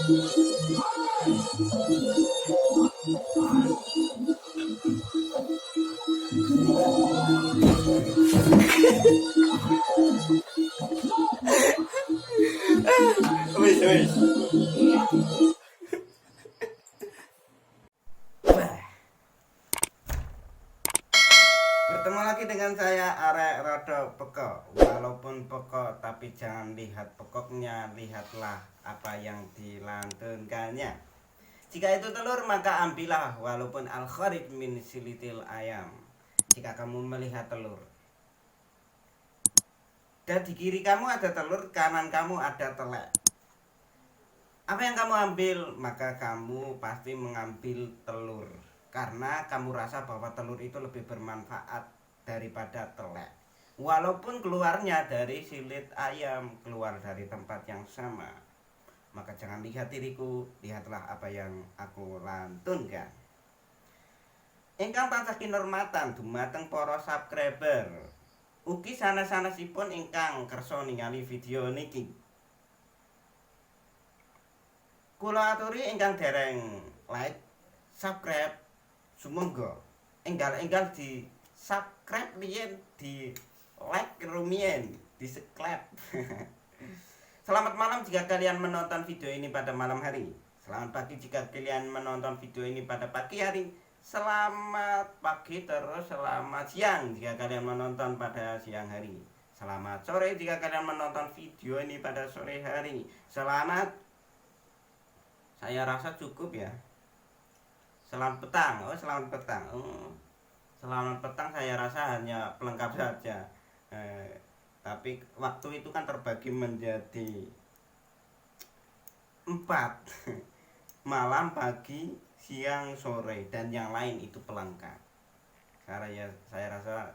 Wis wis. Bertemu lagi dengan saya Arek Rodo Peko. Walaupun pokok tapi jangan lihat pokoknya, lihatlah apa yang dilantunkannya. Jika itu telur maka ambillah walaupun al kharij min silitil ayam. Jika kamu melihat telur dan di kiri kamu ada telur, kanan kamu ada telek. Apa yang kamu ambil? Maka kamu pasti mengambil telur. Karena kamu rasa bahwa telur itu lebih bermanfaat daripada telek. Walaupun keluarnya dari silit ayam, keluar dari tempat yang sama. Maka jangan lihat diriku, lihatlah apa yang aku lantunkan. Ingkang tansah kinurmatan dumateng para subscriber. Ugi sanes-sanesipun ingkang kersa ningali video niki. Kula aturi ingkang dereng like, subscribe, sumangga enggal-enggal di subscribe riyen, di like rumiyin, di subscribe. Selamat malam jika kalian menonton video ini pada malam hari. Selamat pagi jika kalian menonton video ini pada pagi hari. Selamat pagi terus selamat siang jika kalian menonton pada siang hari. Selamat sore jika kalian menonton video ini pada sore hari. Saya rasa cukup ya. Selamat petang. Selamat petang. Selamat petang saya rasa hanya pelengkap saja. Tapi waktu itu kan terbagi menjadi 4. Malam, pagi, siang, sore, dan yang lain itu pelengkap. Karena ya saya rasa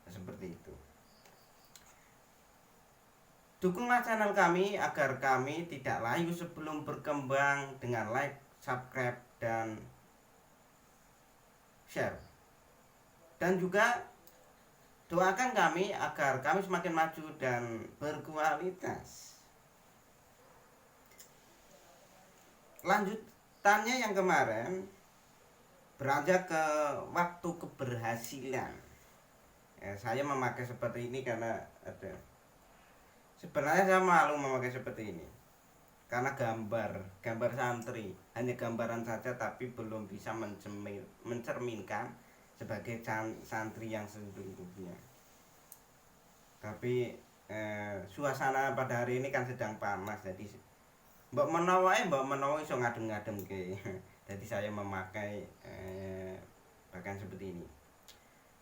seperti itu. Dukunglah channel kami agar kami tidak layu sebelum berkembang dengan like, subscribe, dan share. Dan juga doakan kami agar kami semakin maju dan berkualitas. Lanjutannya yang kemarin beranjak ke waktu keberhasilan. Saya memakai seperti ini karena ada. Sebenarnya saya malu memakai seperti ini. Karena gambar santri, hanya gambaran saja tapi belum bisa mencerminkan sebagai santri yang sesungguhnya. Tapi suasana pada hari ini kan sedang panas, jadi mbak menawa iso ngadem ke. Jadi saya memakai pakaian seperti ini.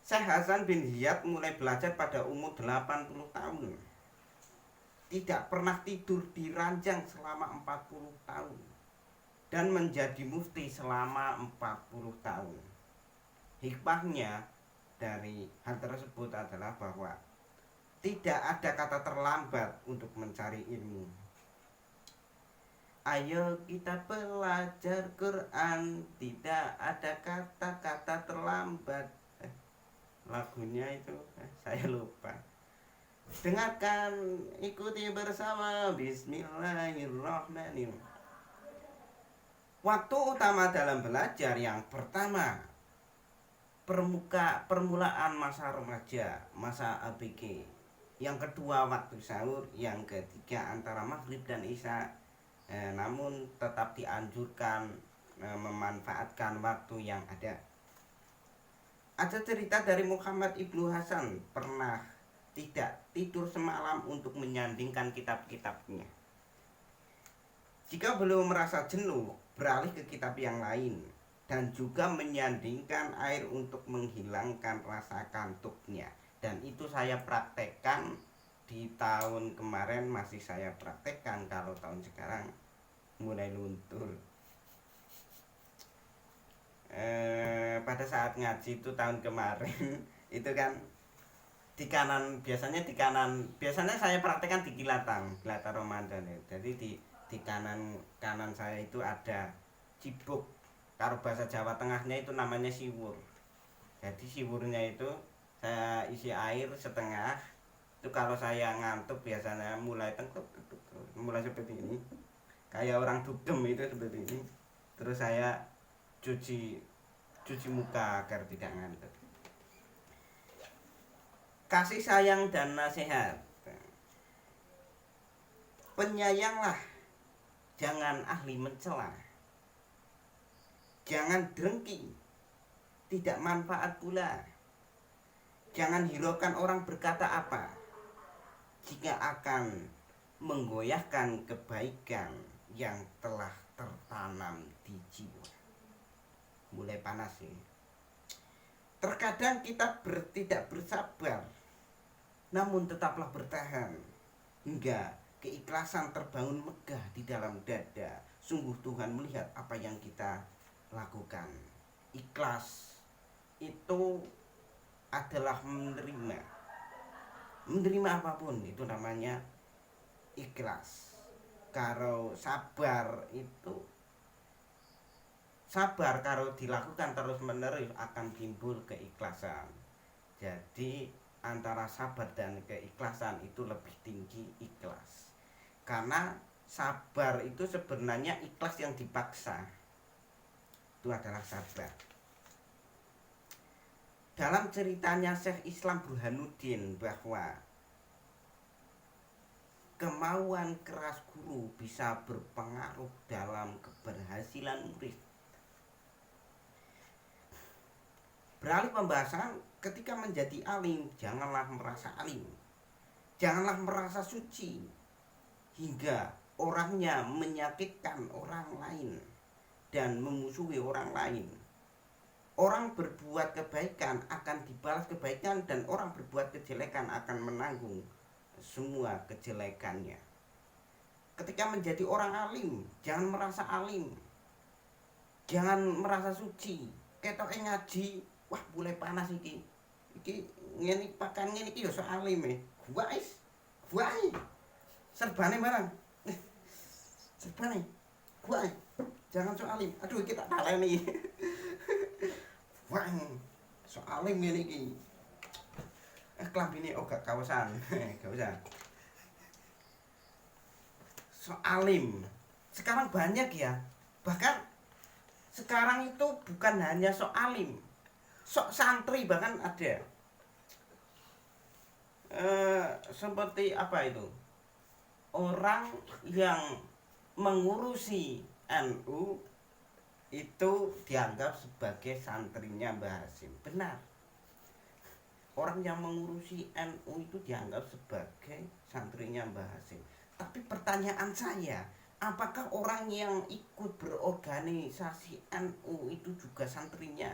Syekh Hasan bin Ziyad mulai belajar pada umur 80 tahun. Tidak pernah tidur di ranjang selama 40 tahun. Dan menjadi mufti selama 40 tahun. Hikmahnya dari hal tersebut adalah bahwa tidak ada kata terlambat untuk mencari ilmu. Ayo kita belajar Quran, tidak ada kata-kata terlambat. Lagunya itu saya lupa. Dengarkan, ikuti bersama. Bismillahirrahmanirrahim. Waktu utama dalam belajar yang pertama, permulaan masa remaja, masa ABG. Yang kedua waktu sahur, yang ketiga antara maghrib dan isya. Namun tetap dianjurkan memanfaatkan waktu yang ada. Ada cerita dari Muhammad Ibnu Hasan pernah tidak tidur semalam untuk menyandingkan kitab-kitabnya. Jika belum merasa jenuh, beralih ke kitab yang lain. Dan juga menyandingkan air untuk menghilangkan rasa kantuknya. Dan itu saya praktekkan di tahun kemarin, masih saya praktekkan. Kalau tahun sekarang mulai luntur. Pada saat ngaji itu tahun kemarin itu kan di kanan, biasanya saya praktekkan di kilatan Ramadan ya. Jadi di kanan saya itu ada cibuk, kalau bahasa Jawa Tengahnya itu namanya siwur. Jadi siwurnya itu saya isi air setengah. Itu kalau saya ngantuk biasanya mulai tengkuk, mulai seperti ini. kayak orang dugem itu seperti ini. Terus saya cuci muka agar tidak ngantuk. Kasih sayang dan nasihat. Penyayanglah, jangan ahli mencela. Jangan dengki, tidak manfaat pula. Jangan hiraukan orang berkata apa, jika akan menggoyahkan kebaikan yang telah tertanam di jiwa. Mulai panas ini. Terkadang kita tidak bersabar, namun tetaplah bertahan hingga keikhlasan terbangun megah di dalam dada. Sungguh Tuhan melihat apa yang kita lakukan. Ikhlas itu adalah menerima apapun, itu namanya ikhlas. Kalau sabar kalau dilakukan terus menerus akan timbul keikhlasan. Jadi antara sabar dan keikhlasan itu lebih tinggi ikhlas. Karena sabar itu sebenarnya ikhlas yang dipaksa. Itu adalah sabar. Dalam ceritanya Syekh Islam Burhanuddin bahwa kemauan keras guru bisa berpengaruh dalam keberhasilan murid. Beralih pembahasan, ketika menjadi alim, janganlah merasa alim. Janganlah merasa suci hingga orangnya menyakitkan orang lain dan memusuhi orang lain. Orang berbuat kebaikan akan dibalas kebaikan, dan orang berbuat kejelekan akan menanggung semua kejelekannya. Ketika menjadi orang alim, jangan merasa alim, jangan merasa suci. Ketok ngaji, wah mulai panas iki ngene pakan ngene iki ya sok alim e. Guys, serbane barang. Serbane. Guys, jangan sok alim. Aduh iki tak taleni. Wah, sok alim ngene iki. Klambine gak kawasan. Gak usah. Sok alim. Sekarang banyak ya. Bahkan sekarang itu bukan hanya sok alim, sok santri bahkan ada. Seperti apa itu? Orang yang mengurusi NU itu dianggap sebagai santrinya Mbah Hasyim. Benar. Orang yang mengurusi NU itu dianggap sebagai santrinya Mbah Hasyim. Tapi pertanyaan saya, apakah orang yang ikut berorganisasi NU itu juga santrinya,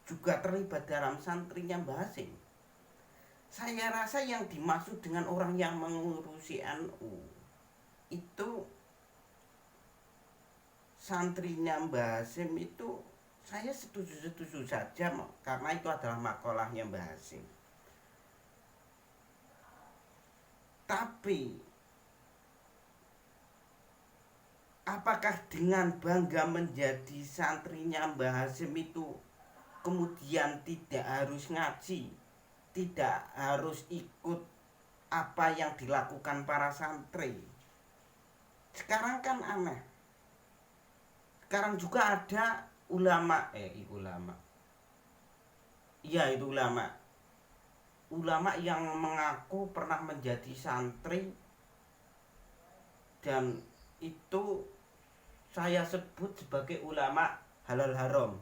juga terlibat dalam santrinya Mbah Hasyim? Saya rasa yang dimaksud dengan orang yang mengurusi NU itu santrinya Mbah Hasyim itu saya setuju saja, karena itu adalah makalahnya Mbah Hasyim. Tapi apakah dengan bangga menjadi santrinya Mbah Hasyim itu kemudian tidak harus ngaji, tidak harus ikut apa yang dilakukan para santri? Sekarang kan aneh. Sekarang juga ada ulama. Ulama yang mengaku pernah menjadi santri, dan itu saya sebut sebagai ulama halal haram.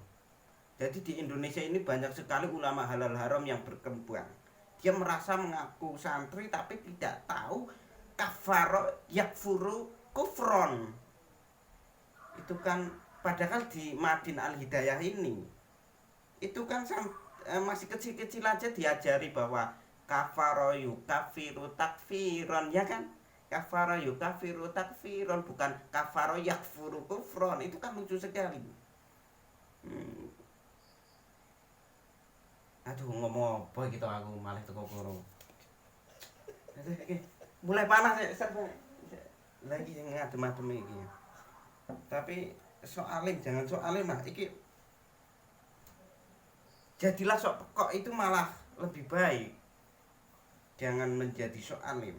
Jadi di Indonesia ini banyak sekali ulama halal haram yang berkembang. Dia merasa mengaku santri tapi tidak tahu kafaro yakfuru kufron. Itu kan padahal di Madin Al-Hidayah ini itu kan masih kecil-kecil aja diajari bahwa kafaro yukafiru takfiron, ya kan? Kafaro yukafiru takfiron, bukan kafaro yakfuru kufron. Itu kan lucu sekali. Aduh, ngomong apa gitu aku malah teko kono. Mulai panas ya, lagi ngadem-adem iki. Tapi sok alim, jangan sok alim lah iki. Jadilah sok pekok, itu malah lebih baik. Jangan menjadi sok alim.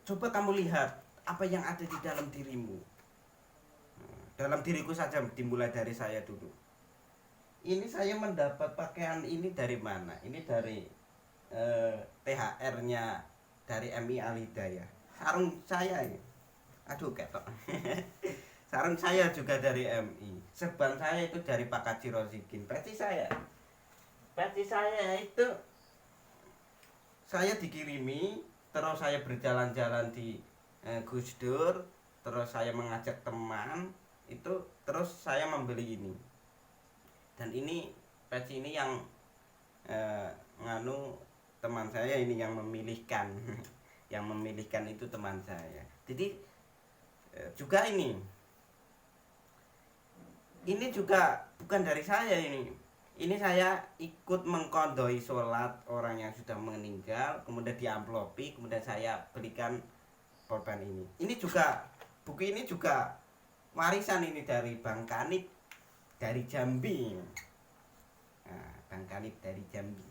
Coba kamu lihat apa yang ada di dalam dirimu. dalam diriku saja, dimulai dari saya dulu. Ini saya mendapat pakaian ini dari mana? Ini dari THR-nya dari MI Al Hidayah. Sarung saya ini, aduh ketok. Sarung saya juga dari MI. Serban saya itu dari Pak Kaji Rozikin. Peci saya itu saya dikirimi, terus saya berjalan-jalan di Gus Dur, terus saya mengajak teman itu, terus saya membeli ini. Dan ini peci ini yang nganu teman saya ini yang memilihkan. Yang memilihkan itu teman saya. Jadi juga ini juga bukan dari saya ini saya ikut mengkondoi sholat orang yang sudah meninggal, kemudian diamplopi, kemudian saya belikan pulpen ini juga, buku ini juga warisan ini dari Bang Kanib dari Jambi. Nah, Bang Kanib dari Jambi.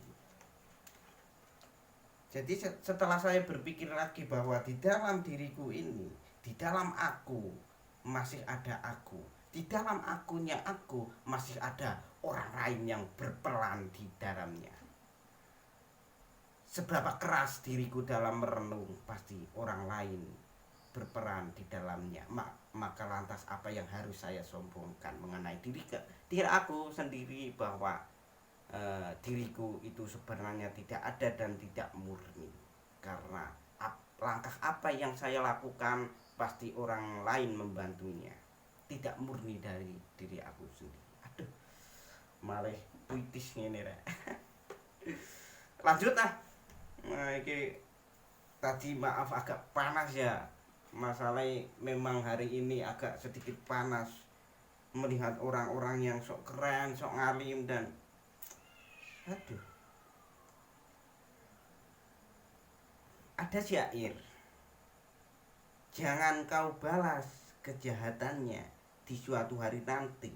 Jadi setelah saya berpikir lagi bahwa di dalam diriku ini, di dalam aku masih ada aku, di dalam akunya aku masih ada orang lain yang berperan di dalamnya. Seberapa keras diriku dalam merenung, pasti orang lain berperan di dalamnya. Maka lantas apa yang harus saya sombongkan mengenai diri aku sendiri, bahwa diriku itu sebenarnya tidak ada dan tidak murni. Karena langkah apa yang saya lakukan pasti orang lain membantunya, tidak murni dari diri aku sendiri. Aduh, malah puitis ngene rek. Lanjut ah. Nah, ini tadi maaf agak panas ya. Masalahnya memang hari ini agak sedikit panas melihat orang-orang yang sok keren, sok ngalim, dan aduh. Ada syair, jangan kau balas kejahatannya, di suatu hari nanti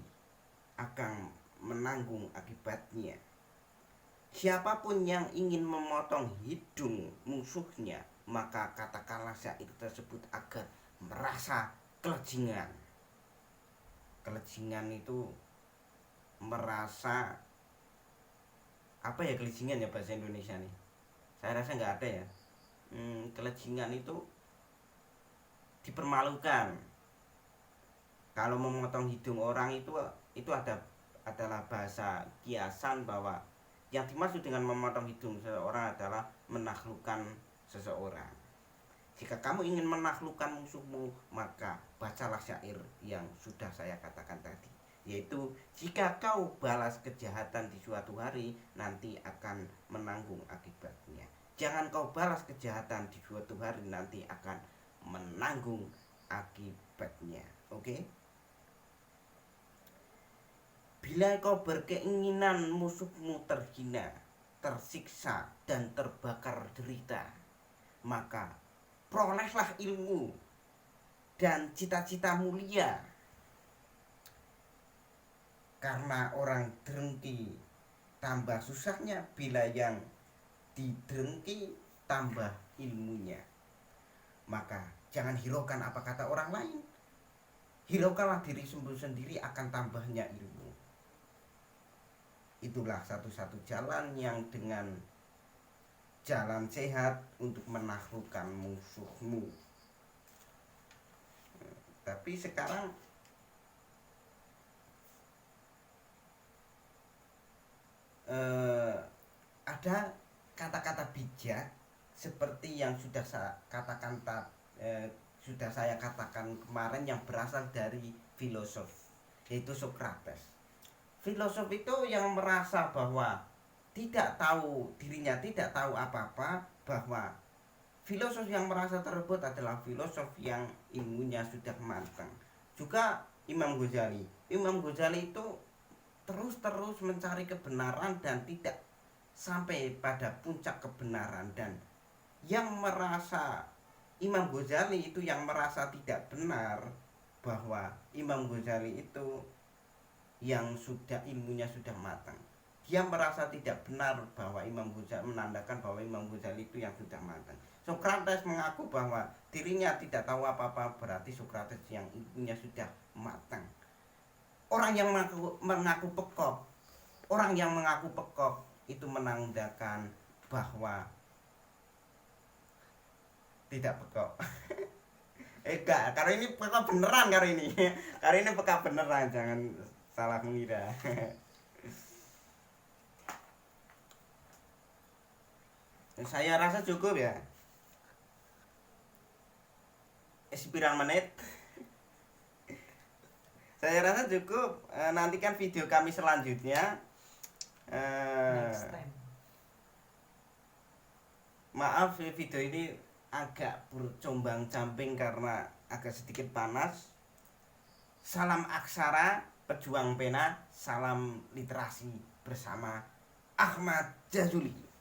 akan menanggung akibatnya. Siapapun yang ingin memotong hidung musuhnya, maka katakanlah syair tersebut agar merasa kelejingan. Kelejingan itu merasa apa ya, kelejingan ya bahasa Indonesia nih? Saya rasa nggak ada ya. Kelejingan itu dipermalukan. Kalau memotong hidung orang itu adalah bahasa kiasan, bahwa yang dimaksud dengan memotong hidung seseorang adalah menaklukkan seseorang. Jika kamu ingin menaklukkan musuhmu, maka bacalah syair yang sudah saya katakan tadi, yaitu jika kau balas kejahatan di suatu hari, nanti akan menanggung akibatnya. Jangan kau balas kejahatan di suatu hari, nanti akan menanggung akibatnya. Oke? Bila kau berkeinginan musuhmu terhina, tersiksa, dan terbakar derita, maka perolehlah ilmu dan cita-cita mulia. Karena orang dengki tambah susahnya, bila yang didengki tambah ilmunya. Maka jangan hiraukan apa kata orang lain, hiraukanlah diri sendiri akan tambahnya ilmu. Itulah satu-satu jalan yang dengan jalan sehat untuk menaklukkan musuhmu. Tapi sekarang ada kata-kata bijak seperti yang sudah saya katakan kemarin, yang berasal dari filosof, yaitu Socrates. Filosof itu yang merasa bahwa dirinya tidak tahu apa-apa, bahwa filosof yang merasa tersebut adalah filosof yang ilmunya sudah matang. Juga Imam Ghazali itu terus mencari kebenaran dan tidak sampai pada puncak kebenaran. Dan yang merasa Imam Ghazali itu yang merasa tidak benar, bahwa Imam Ghazali itu yang ilmunya sudah matang. Dia merasa tidak benar bahwa Imam Ghazali menandakan bahwa Imam Ghazali itu yang sudah matang. Socrates mengaku bahwa dirinya tidak tahu apa-apa, berarti Socrates yang ilmunya sudah matang. Orang yang mengaku pekok, orang yang mengaku pekok itu menandakan bahwa tidak pekok. Enggak, karena ini pekok beneran kali ini. Kali ini pekok beneran, jangan salah mengira. Saya rasa cukup ya. Pirang menit. Saya rasa cukup. Nantikan video kami selanjutnya. Next time. Maaf video ini agak bercombang-camping karena agak sedikit panas. Salam aksara, pejuang pena, salam literasi bersama Ahmad Jazuli.